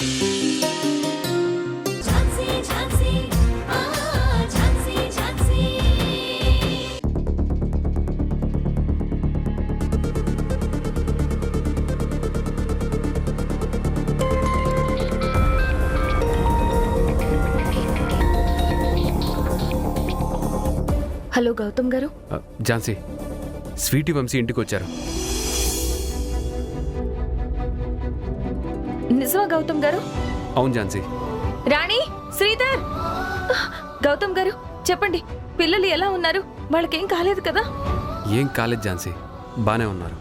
Hello Gautam గారు. Jhansi, Sweety Vamsi ఇంటికి వచ్చారు. నిజమా గౌతమ్ గారు? అవును ఝాన్సీ. రాణి, శ్రీధర్. గౌతమ్ గారు చెప్పండి, పిల్లలు ఎలా ఉన్నారు? వాళ్ళకేం కాలేదు కదా? ఏం కాలేదు ఝాన్సీ, బానే ఉన్నారు.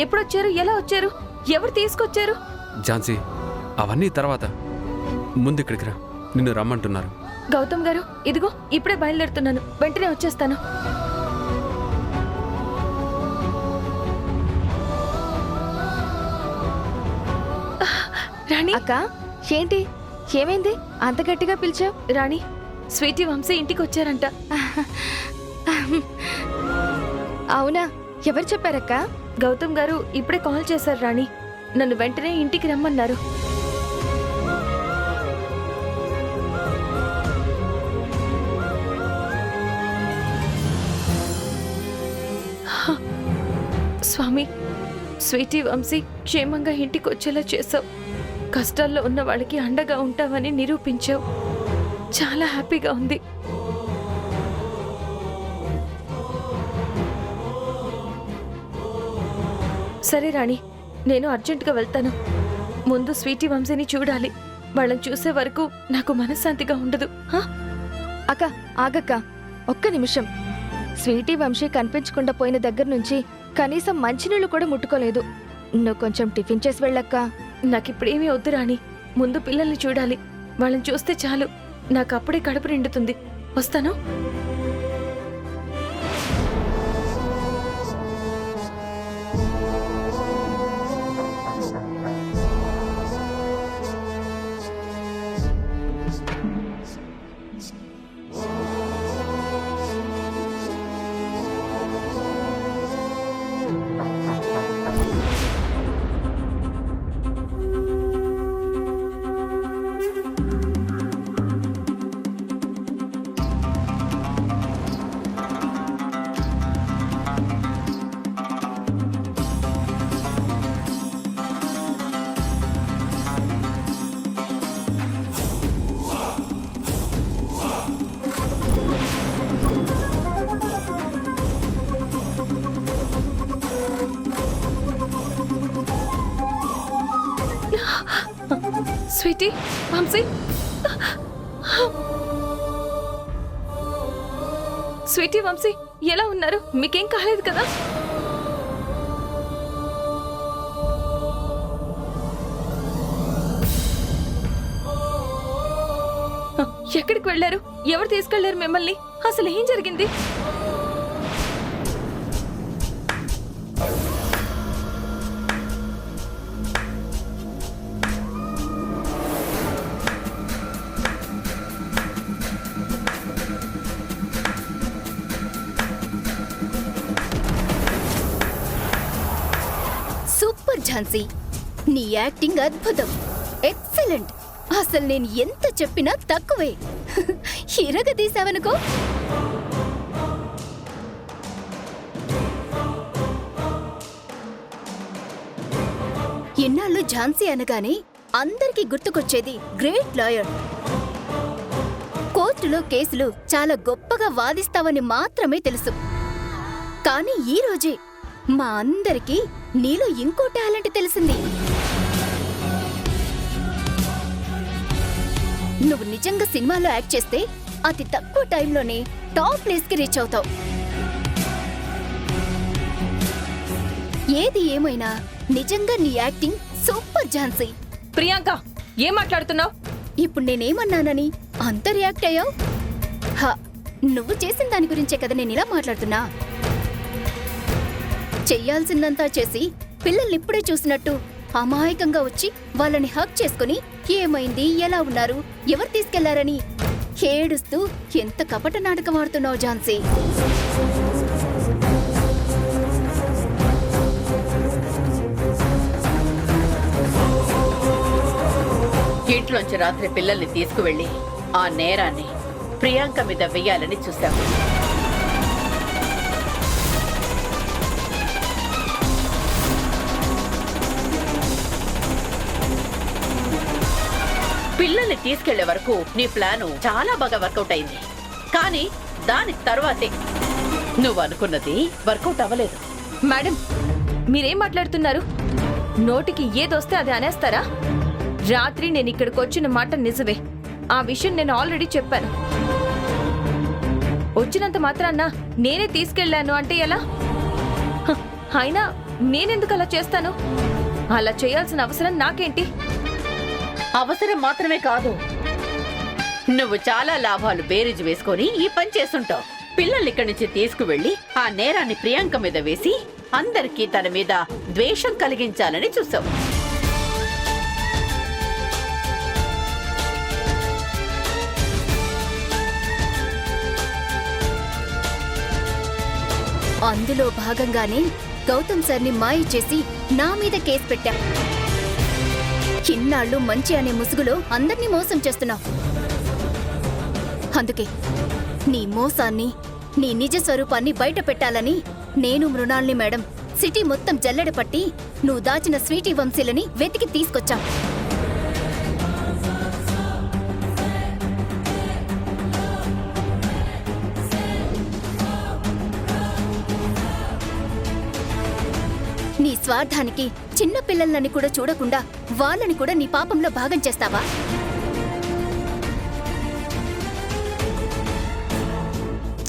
ఎప్పుడొచ్చారు? ఎలా వచ్చారు? ఎవరు తీసుకొచ్చారు? ఝాన్సీ, అవన్నీ తర్వాత, ముందు ఇక్కడికి రా, నిన్ను రమ్మంటున్నారు. గౌతమ్ గారు ఇదిగో ఇప్పుడే బయలుదేరుతున్నాను, వెంటనే వచ్చేస్తాను. రాణి. అక్క, ఏంటి, ఏమైంది అంత గట్టిగా పిలిచావు? రాణి, స్వీటీ వంశీ ఇంటికి వచ్చారంట. అవునా, ఎవరు చెప్పారక్క? గౌతమ్ గారు ఇప్పుడే కాల్ చేశారు రాణి, నన్ను వెంటనే ఇంటికి రమ్మన్నారు. స్వామి, స్వీటీ వంశీ క్షేమంగా ఇంటికి వచ్చేలా చేసావు. కష్టాల్లో ఉన్న వాళ్ళకి అండగా ఉంటావని నిరూపించావు. చాలా హ్యాపీగా ఉంది. సరే రాణి, నేను అర్జెంటుగా వెళ్తాను. ముందు స్వీటీ వంశీని చూడాలి. వాళ్ళని చూసే వరకు నాకు మనశ్శాంతిగా ఉండదు. అక్క ఆగక్క, ఒక్క నిమిషం. స్వీటీ వంశీ కనిపించకుండా పోయిన దగ్గర నుంచి కనీసం మంచినీళ్ళు కూడా ముట్టుకోలేదు. నువ్వు కొంచెం టిఫిన్ చేసి వెళ్ళక్క. నాకిప్పుడేమీ వద్దు రాణి, ముందు పిల్లల్ని చూడాలి. వాళ్ళని చూస్తే చాలు, నాకు అప్పుడే కడుపు నిండుతుంది. వస్తాను. స్వీటీ వంశీ, స్వీటీ వంశీ ఎలా ఉన్నారు? మీకేం కాలేదు కదా? ఎక్కడికి వెళ్ళారు? ఎవరు తీసుకెళ్లారు మిమ్మల్ని? అసలు ఏం జరిగింది? సూపర్ ఝాన్సీ, నీ యాక్టింగ్ అద్భుతం, ఎక్సలెంట్. అసలు నేను ఎంత చెప్పినా తక్కువే. ఇరగదీసావనుకో. ఇన్నాళ్ళు ఝాన్సీ అనగానే అందరికీ గుర్తుకొచ్చేది గ్రేట్ లాయర్. కోర్టులో కేసులు చాలా గొప్పగా వాదిస్తావని మాత్రమే తెలుసు. కానీ ఈ రోజే మా అందరికీ నీలో ఇంకో టాలెంట్ తెలిసింది. నువ్వు నిజంగా సినిమాలో యాక్ట్ చేస్తే అతి తక్కువ టైంలోనే టాప్ ప్లేస్ కి రీచ్ అవుతావు. ఏది ఏమైనా నిజంగా నీ యాక్టింగ్ సూపర్ ఝాన్సీ. ప్రియాంక, ఏం మాట్లాడుతున్నావు? ఇప్పుడు నేనేమన్నానని అంత రియాక్ట్ అయ్యావు? నువ్వు చేసిన దాని గురించే కదా నేను ఇలా మాట్లాడుతున్నా. చెయ్యాల్సిందంతా చేసి పిల్లల్ని ఇప్పుడే చూసినట్టు అమాయకంగా వచ్చి వాళ్ళని హక్ చేసుకుని ఏమైంది, ఎలా ఉన్నారు, ఎవరు తీసుకెళ్లారని ఏడుస్తూ ఎంత కపట నాటకం ఆడుతున్నావు ఝాన్సీ. రోజుల్లోంచి రాత్రి పిల్లల్ని తీసుకువెళ్లి ఆ నేరాన్ని ప్రియాంక మీద వెయ్యాలని చూశాం. పిల్లల్ని తీసుకెళ్లే వరకు నీ ప్లాను చాలా బాగా వర్కౌట్ అయింది. కానీ దాని తర్వాతే నువ్వు అనుకున్నది వర్కౌట్ అవ్వలేదు. మేడం, మీరేం మాట్లాడుతున్నారు? నోటికి ఏదొస్తే అది అనేస్తారా? రాత్రి నేను ఇక్కడికి వచ్చిన మాట నిజమే. ఆ విషయం నేను ఆల్రెడీ చెప్పాను. వచ్చినంత మాత్రాన్న నేనే తీసుకెళ్లాను అంటే ఎలా? అయినా నేనెందుకు అలా చేస్తాను? అలా చేయాల్సిన అవసరం నాకేంటి? అవసరం మాత్రమే కాదు, నువ్వు చాలా లాభాలు బేరీజు వేసుకొని ఈ పని చేస్తుంటావు. పిల్లల్ని ఇక్కడి నుంచి తీసుకువెళ్లి ఆ నేరాన్ని ప్రియాంక మీద వేసి అందరికీ తన మీద ద్వేషం కలిగించాలని చూసావు. అందులో భాగంగానే గౌతమ్ సార్ని మాయ చేసి నా మీద కేసు పెట్టా. ఇన్నాళ్ళు మంచి అనే ముసుగులో అందర్నీ మోసం చేస్తున్నావు. అందుకే నీ మోసాన్ని, నీ నిజ స్వరూపాన్ని బయట పెట్టాలని నేను మృణాల్ని మేడం సిటీ మొత్తం జల్లెడ పట్టి నువ్వు దాచిన స్వీటీ వంశీలని వెతికి తీసుకొచ్చాం. నీ స్వార్థానికి చిన్న పిల్లలని కూడా చూడకుండా వాళ్ళని కూడా నీ పాపంలో భాగం చేస్తావా?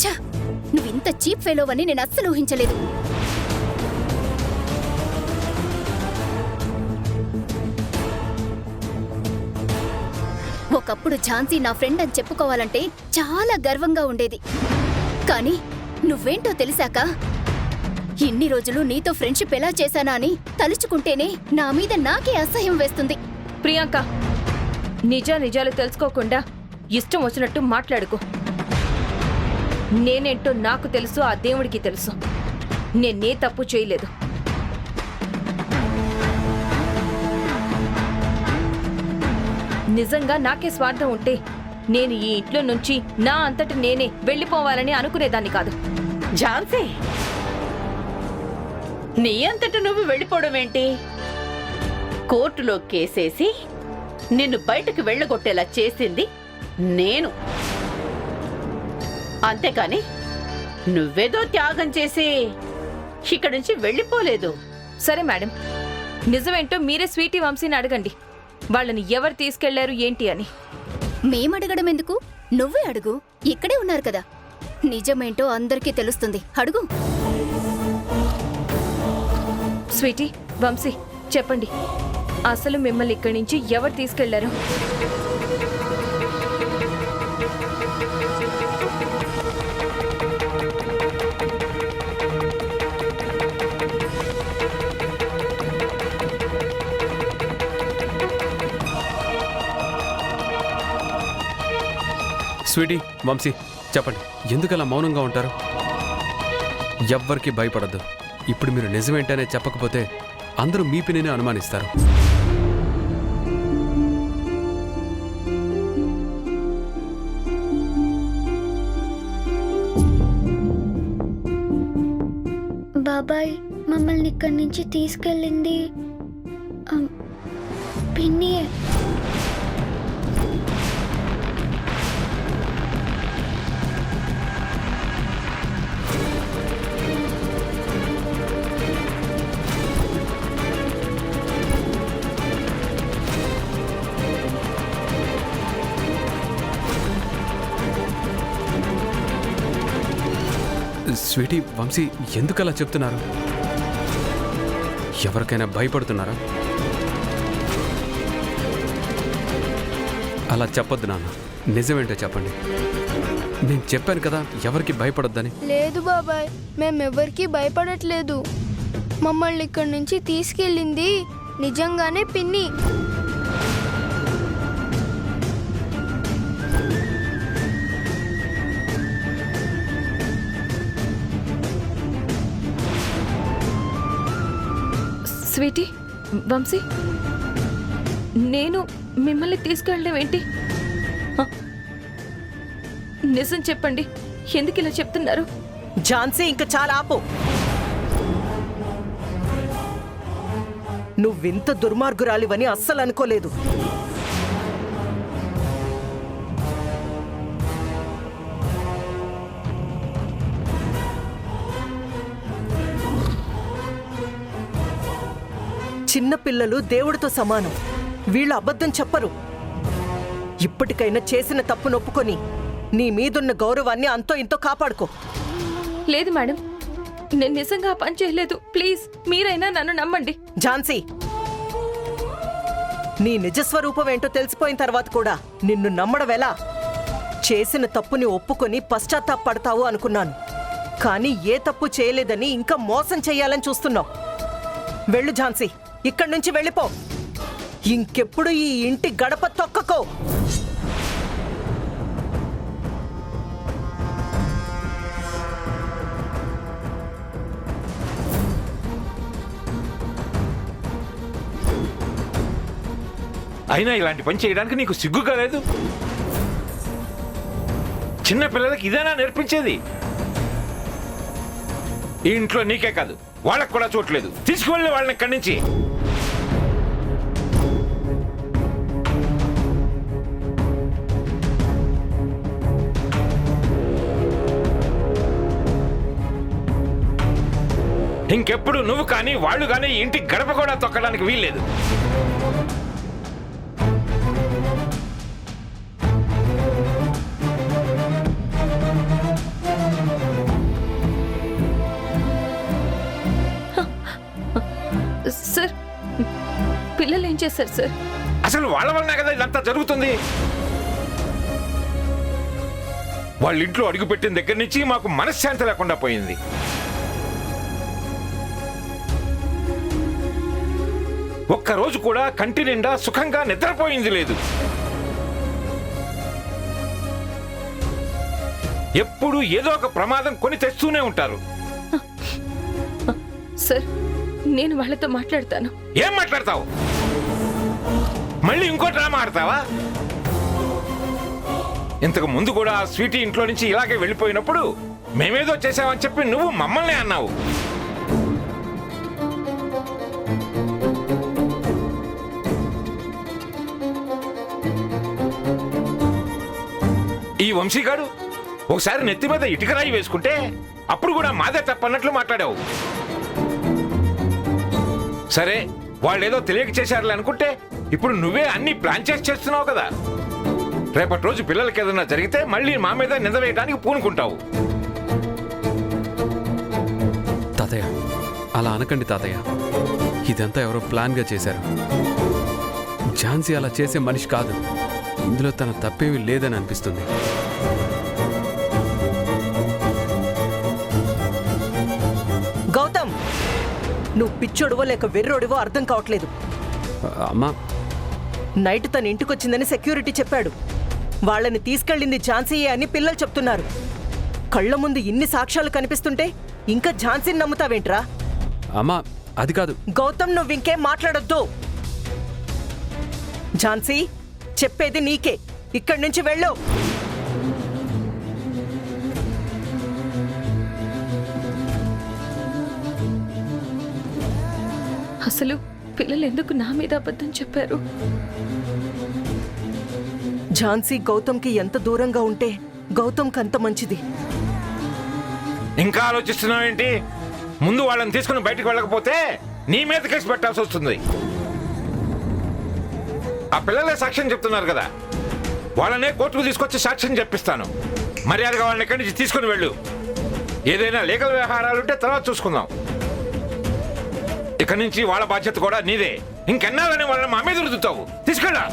ఛ! నువ్వింత చీప్ ఫెలోవని నేను అస్సలు ఊహించలేదు. ఒకప్పుడు ఝాన్సీ నా ఫ్రెండ్ అని చెప్పుకోవాలంటే చాలా గర్వంగా ఉండేది. కానీ నువ్వేంటో తెలిసాక ఇన్ని రోజులు నీతో ఫ్రెండ్షిప్ ఎలా చేశానా అని తలుచుకుంటేనే నా మీద నాకే అసహ్యం వేస్తుంది. ప్రియాంక, నిజాలు తెలుసుకోకుండా ఇష్టం వచ్చినట్టు మాట్లాడుకో. నేనేంటో నాకు తెలుసు, ఆ దేవుడికి తెలుసు. నేనే తప్పు చేయలేదు. నిజంగా నాకే స్వార్థం ఉంటే నేను ఈ ఇంట్లో నుంచి నా అంతటి నేనే వెళ్ళిపోవాలని అనుకునేదాన్ని కాదు. ఝాన్సీ, నీ అంతట నువ్వు వెళ్ళిపోవడం ఏంటి? కోర్టులో కేసేసి నిన్ను బయటకు వెళ్ళగొట్టేలా చేసింది నేను. అంతేకాని నువ్వేదో త్యాగం చేసి ఇక్కడి నుంచి వెళ్ళిపోలేదు. సరే మేడం, నిజమేంటో మీరే స్వీటీ వంశీని అడగండి. వాళ్ళని ఎవరు తీసుకెళ్లారు ఏంటి అని. మేమడగడం ఎందుకు? నువ్వే అడుగు. ఇక్కడే ఉన్నారు కదా. నిజమేంటో అందరికీ తెలుస్తుంది. అడుగు. స్వీటీ, వంశీ, చెప్పండి, అసలు మిమ్మల్ని ఇక్కడి నుంచి ఎవరు తీసుకెళ్లారు? స్వీటీ, వంశీ, చెప్పండి, ఎందుకలా మౌనంగా ఉంటారు? ఎవ్వరికి భయపడద్దు. ఇప్పుడు మీరు నిజమేంటనే చెప్పకపోతే అందరూ మీ పిన్నినే అనుమానిస్తారు. బాబాయ్ మమ్మల్ని ఇక్కడి నుంచి తీసుకెళ్ళింది పిన్నియే. స్వీటీ, వంశీ, ఎందుకలా చెప్తున్నారు? ఎవరికైనా భయపడుతున్నారా? అలా చెప్పొద్దు నాన్న. నిజమేంటో చెప్పండి. నేను చెప్పాను కదా ఎవరికి భయపడొద్దని. లేదు బాబాయ్, మేమెవ్వరికి భయపడట్లేదు. మమ్మల్ని ఇక్కడి నుంచి తీసుకెళ్ళింది నిజంగానే పిన్ని. స్వీటీ, వంశీ, నేను మిమ్మల్ని తీసుకెళ్ళడం ఏంటి? ఆ, నిజం చెప్పండి, ఎందుకు ఇలా చెప్తున్నారు? ఝాన్సీ, ఇంక చాలా ఆపు. నువ్వింత దుర్మార్గురాలివని అస్సలు అనుకోలేదు. చిన్న పిల్లలు దేవుడితో సమానం. వీళ్ళు అబద్ధం చెప్పరు. ఇప్పటికైనా చేసిన తప్పు నొప్పుకొని నీ మీదున్న గౌరవాన్ని అంతో ఇంతో కాపాడుకో. లేదు మేడం, నేను నిజంగా ఆ పని చేయలేదు. ప్లీజ్ మీరైనా నన్ను నమ్మండి. ఝాన్సీ, నీ నిజస్వరూపం ఏంటో తెలిసిపోయిన తర్వాత కూడా నిన్ను నమ్మడం ఎలా? చేసిన తప్పుని ఒప్పుకొని పశ్చాత్తాపడతావు అనుకున్నాను, కానీ ఏ తప్పు చేయలేదని ఇంకా మోసం చెయ్యాలని చూస్తున్నావు. వెళ్ళు ఝాన్సీ, ఇక్కడి నుంచి వెళ్ళిపో. ఇంకెప్పుడు ఈ ఇంటి గడప తొక్కకో. అయినా ఇలాంటి పని చేయడానికి నీకు సిగ్గుగా లేదు? చిన్న పిల్లలకి ఇదేనా నేర్పించేది? ఈ ఇంట్లో నీకే కాదు, వాళ్ళకు కూడా చూడలేదు. తీసుకువెళ్ళి వాళ్ళని ఇక్కడి నుంచి. ఇంకెప్పుడు నువ్వు కానీ వాళ్ళు కానీ ఇంటి గడప కూడా తొక్కడానికి వీల్లేదు. సార్, పిల్లలు ఏం చేశారు సార్? అసలు వాళ్ళ వల్లనే కదా ఇదంతా జరుగుతుంది. వాళ్ళ ఇంట్లో అడుగుపెట్టిన దగ్గర నుంచి మాకు మనశ్శాంతి లేకుండా పోయింది. ఒక్కరోజు కూడా కంటి నిండా సుఖంగా నిద్రపోయింది లేదు. ఎప్పుడు ఏదో ఒక ప్రమాదం కొని తెస్తూనే ఉంటారు. సార్, నేను వాళ్ళతో మాట్లాడతాను. ఏం మాట్లాడతావు? మళ్ళీ ఇంకో డ్రామా ఆడతావా? ఇంతకు ముందు కూడా ఆ స్వీటీ ఇంట్లో నుంచి ఇలాగే వెళ్ళిపోయినప్పుడు మేమేదో చేసామని చెప్పి నువ్వు మమ్మల్ని అన్నావు. ఈ వంశీగాడు ఒకసారి నెత్తి మీద ఇటుకరాయి వేసుకుంటే అప్పుడు కూడా మాదే తప్పన్నట్లు మాట్లాడావు. సరే, వాళ్ళేదో తెలియక చేశారులే అనుకుంటే ఇప్పుడు నువ్వే అన్ని ప్లాన్ చేసి చేస్తున్నావు కదా. రేపటి రోజు పిల్లలకి ఏదైనా జరిగితే మళ్ళీ మా మీద నింద వేయడానికి పూనుకుంటావు. తాతయ్య, అలా అనకండి తాతయ్య. ఇదంతా ఎవరో ప్లాన్గా చేశారు. ఝాన్సీ అలా చేసే మనిషి కాదు. ఇందులో తన తప్పేమీ లేదని అనిపిస్తుంది. గౌతమ్, నువ్వు పిచ్చోడువో లేక వెర్రోడివో అర్థం కావట్లేదు. అమ్మా, నైట్ తన ఇంటికొచ్చిందని సెక్యూరిటీ చెప్పాడు. వాళ్ళని తీసుకెళ్ళింది ఝాన్సీయే అని పిల్లలు చెప్తున్నారు. కళ్ళ ముందు ఇన్ని సాక్ష్యాలు కనిపిస్తుంటే ఇంకా ఝాన్సీని నమ్ముతావేంట్రా? అమ్మా, అది కాదు. గౌతమ్, నువ్వు ఇంకేం మాట్లాడొద్దు. ఝాన్సీ, చెప్పేది నీకే. ఇక్కడి నుంచి వెళ్ళు. అసలు పిల్లలు ఎందుకు నా మీద అబద్ధం చెప్పారు? ఝాన్సీ గౌతమ్కి ఎంత దూరంగా ఉంటే గౌతమ్కి అంత మంచిది. ఇంకా ఆలోచిస్తున్నావేంటి? ముందు వాళ్ళని తీసుకుని బయటకు వెళ్ళకపోతే నీ మీద కేసు పెట్టాల్సి వస్తుంది. ఆ పిల్లలే సాక్ష్యం చెప్తున్నారు కదా, వాళ్ళనే కోర్టుకు తీసుకొచ్చి సాక్ష్యం చెప్పిస్తాను. మర్యాదగా వాళ్ళని ఇక్కడి నుంచి తీసుకుని వెళ్ళు. ఏదైనా లీగల్ వ్యవహారాలుంటే తర్వాత చూసుకుందాం. ఇక్కడి నుంచి వాళ్ళ బాధ్యత కూడా నీదే. ఇంకెన్నాళ్ళని వాళ్ళని మా మీద రుద్దుతావు? తీసుకెళ్ళా.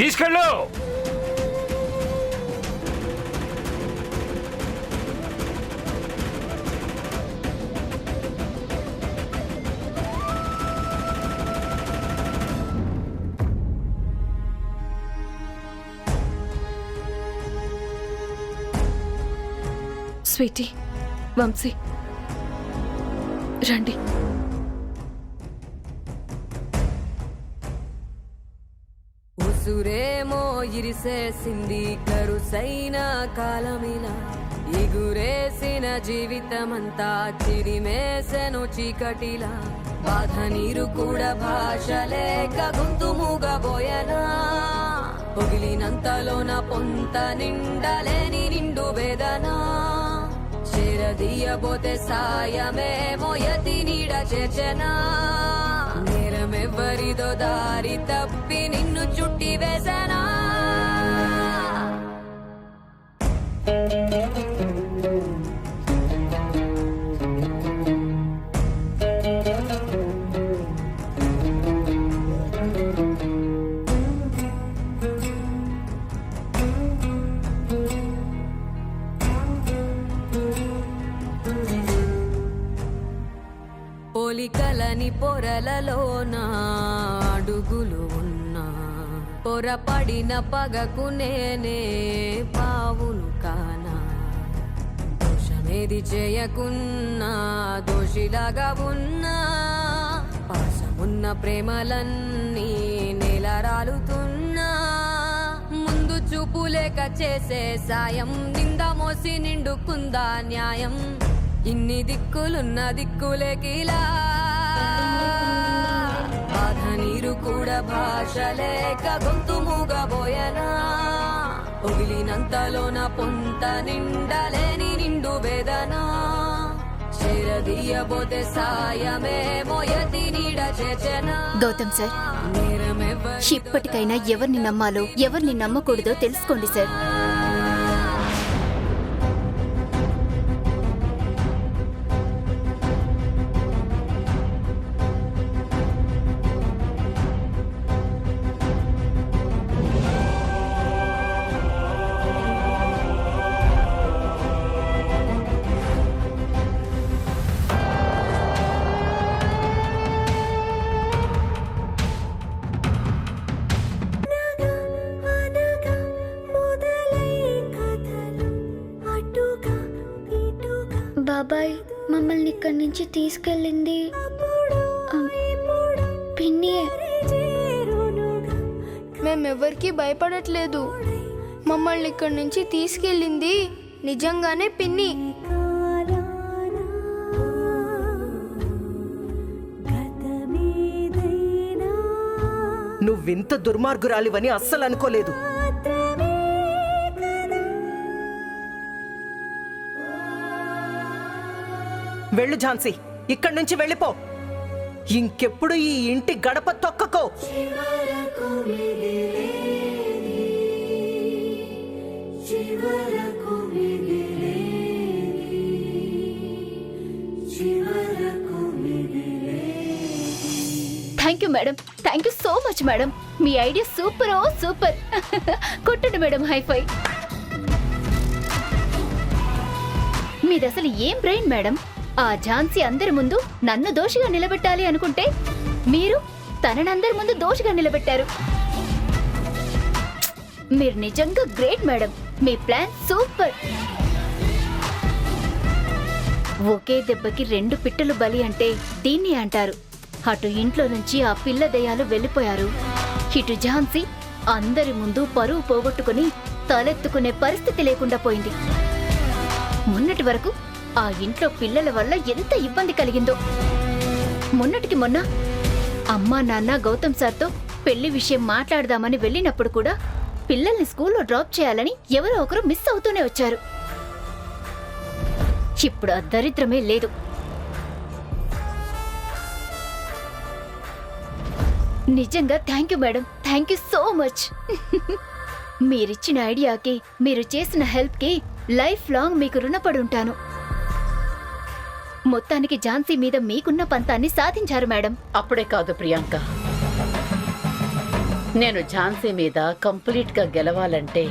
తీసుకెళ్ళు. స్వీటీ, వంశీ రండి. ఉసురేమో ఇరిసేసింది కరుసైన కాలమిలా, ఎగురేసిన జీవితమంతా చిరిమేసెను చీకటిలా, బాధ నీరు కూడా భాష లేక గొంతు మూగబోయనా, పొగిలినంతలోన పొంత నిండలేని నిండు వేదనా, చేరదీయబోతే సాయమేమో యతి నీడ చేర్చనా, నేరమెవ్వరిదో దారి తప్పి నిన్ను చుట్టి వేసనా. పోలికలని పొరలలోన అడుగులు ఉన్నా, పొరపడిన పగకు నేనే పావును కానా, దోషమేది చేయకున్నా దోషిలాగా ఉన్నా, పాసమున్న ప్రేమలన్నీ నెలరాలుతున్నా, ముందు చూపు లేక చేసే సాయం, నింద మోసి నిండుకుందా న్యాయం, ఇన్ని దిక్కులున్న దిక్కులేకిలా, బాధ నీరు కూడా భాష లేక గొంతు మూగబోయనా, పొగిలినంతలోన పొంత నిండలేని నిండు వేదనా, చేరదీయబోతే సాయమేమో యతి నీడ చేర్చనా. గౌతమ్ సార్, ఇప్పటికైనా ఎవరిని నమ్మాలో ఎవరిని నమ్మకూడదో తెలుసుకోండి సార్. బాబాయ్ మమ్మల్ని ఇక్కడి నుంచి తీసుకెళ్ళింది పిన్నియే. మేమెవ్వరికి భయపడట్లేదు. మమ్మల్ని ఇక్కడి నుంచి తీసుకెళ్ళింది నిజంగానే పిన్ని. నువ్వింత దుర్మార్గురాలివని అస్సలు అనుకోలేదు. వెళ్ళు ఝాన్సీ, ఇక్కడి నుంచి వెళ్ళిపో. ఇంకెప్పుడు ఈ ఇంటి గడప తొక్కకో. Thank you madam, thank you so much madam. మీ ఐడియా సూపర్, ఓ సూపర్. కొట్టండి మేడం హైఫై. మీది అసలు ఏం బ్రెయిన్ మేడం? ఆ ఝాన్సీ అందరి ముందు నన్ను దోషిగా నిలబెట్టాలి అనుకుంటే మీరు తననందరి ముందు దోషిగా నిలబెట్టారు. మీరు నిజంగా గ్రేట్ మేడం. మీ ప్లాన్ సూపర్. ఒకే దెబ్బకి రెండు పిట్టలు బలి అంటే దీన్ని అంటారు. అటు ఇంట్లో నుంచి ఆ పిల్ల దయ్యాలు వెళ్ళిపోయారు. ఇటు ఝాన్సీ అందరి ముందు పరువు పోగొట్టుకుని తలెత్తుకునే పరిస్థితి లేకుండా పోయింది. మొన్నటి వరకు ఆ ఇంట్లో పిల్లల వల్ల ఎంత ఇబ్బంది కలిగిందో. మొన్నటికి మొన్న అమ్మా నాన్న గౌతమ్ సార్తో పెళ్లి విషయం మాట్లాడదామని వెళ్ళినప్పుడు కూడా పిల్లల్ని స్కూల్లో డ్రాప్ చేయాలని ఎవరో ఒకరు మిస్ అవుతూనే వచ్చారు. ఇప్పుడు ఆ దరిద్రమే లేదు. నిజంగా thank you madam, thank you so much. మీరిచ్చిన ఐడియాకి, మీరు చేసిన హెల్ప్కి లైఫ్ లాంగ్ మీకు రుణపడి ఉంటాను. మొత్తానికి ఝాన్సీ మీద మీకున్న పంతాన్ని సాధించారు మేడం. అప్పుడే కాదు ప్రియాంక, నేను ఝాన్సీ మీద కంప్లీట్ గా గెలవాలంటే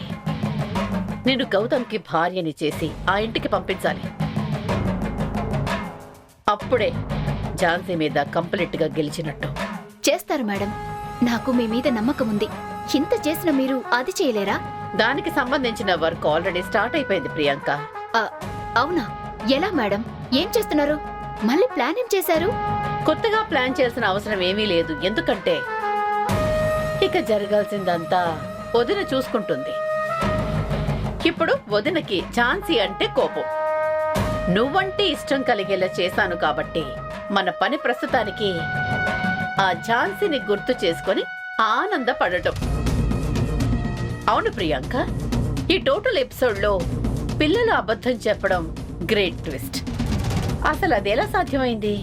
నేను గౌతమ్కి భార్యని చేసి ఆ ఇంటికి పంపించాలి. అప్పుడే ఝాన్సీ మీద కంప్లీట్ గా గెలిచినట్టు. చేస్తారు మేడం, నాకు మీ మీద నమ్మకం ఉంది. ఇంత చేసిన మీరు అది చేయలేరా? దానికి సంబంధించిన వర్క్ ఆల్రెడీ స్టార్ట్ అయిపోయింది ప్రియాంక. అవునా? ఎలా మేడం? ఏం చేస్తున్నారు? మళ్ళీ ప్లాన్ ఏం చేశారు? కొత్తగా ప్లాన్ చేయాల్సిన అవసరం ఏమీ లేదు. ఎందుకంటే ఇక జరగాల్సిందంతా వదిన చూసుకుంటుంది. ఇప్పుడు వదినకి ఝాన్సీ అంటే కోపం. నువ్వంటే ఇష్టం కలిగేలా చేశాను కాబట్టి మన పని ప్రస్తుతానికి ఆ ఝాన్సీని గుర్తు చేసుకొని ఆనందపడటం. అవును ప్రియాంక, ఈ టోటల్ ఎపిసోడ్లో పిల్లలు అబద్ధం చెప్పడం గ్రేట్ ట్విస్ట్. అసలు అదెలా సాధ్యమైంది?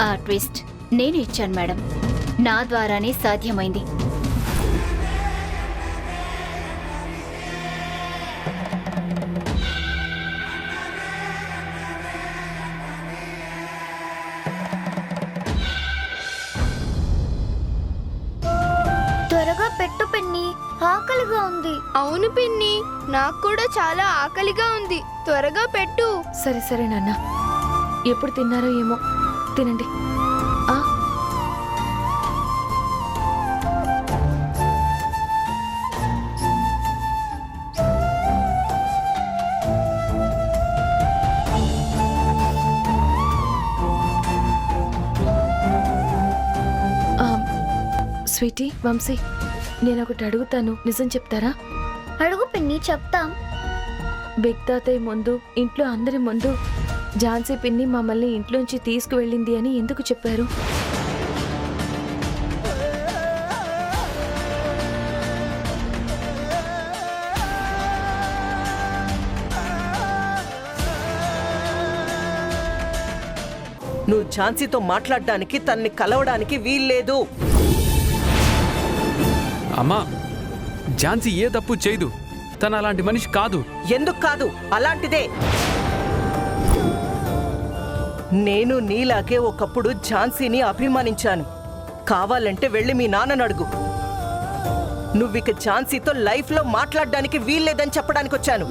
ఆ ట్విస్ట్ నేను ఇచ్చాను మేడం. నా ద్వారానే సాధ్యమైంది. త్వరగా పెట్టు పిన్ని, ఆకలిగా ఉంది. అవును పిన్ని, నాకు కూడా చాలా ఆకలిగా ఉంది. త్వరగా పెట్టు. సరే సరే నాన్న, ఎప్పుడు తిన్నారో ఏమో, తినండి. ఆ, స్వీటీ, వంశీ, నేను ఒకటి అడుగుతాను, నిజం చెప్తారా? అడుగు పిన్ని, చెప్తాం. బిగ్ తాతయ్య ముందు, ఇంట్లో అందరి ముందు ఝాన్సీ పిన్ని మమ్మల్ని ఇంట్లోంచి తీసుకువెళ్ళింది అని ఎందుకు చెప్పారు? నువ్వు ఝాన్సీతో మాట్లాడడానికి, తన్ని కలవడానికి వీల్లేదు. అమ్మా, ఝాన్సీ ఏ తప్పు చేయదు. తను అలాంటి మనిషి కాదు. ఎందుకు కాదు? అలాంటిదే. నేను నీలాగే ఒకప్పుడు ఝాన్సీని అభిమానించాను. కావాలంటే వెళ్ళి మీ నాన్నను అడుగు. నువ్విక ఝాన్సీతో లైఫ్లో మాట్లాడడానికి వీల్లేదని చెప్పడానికి వచ్చాను.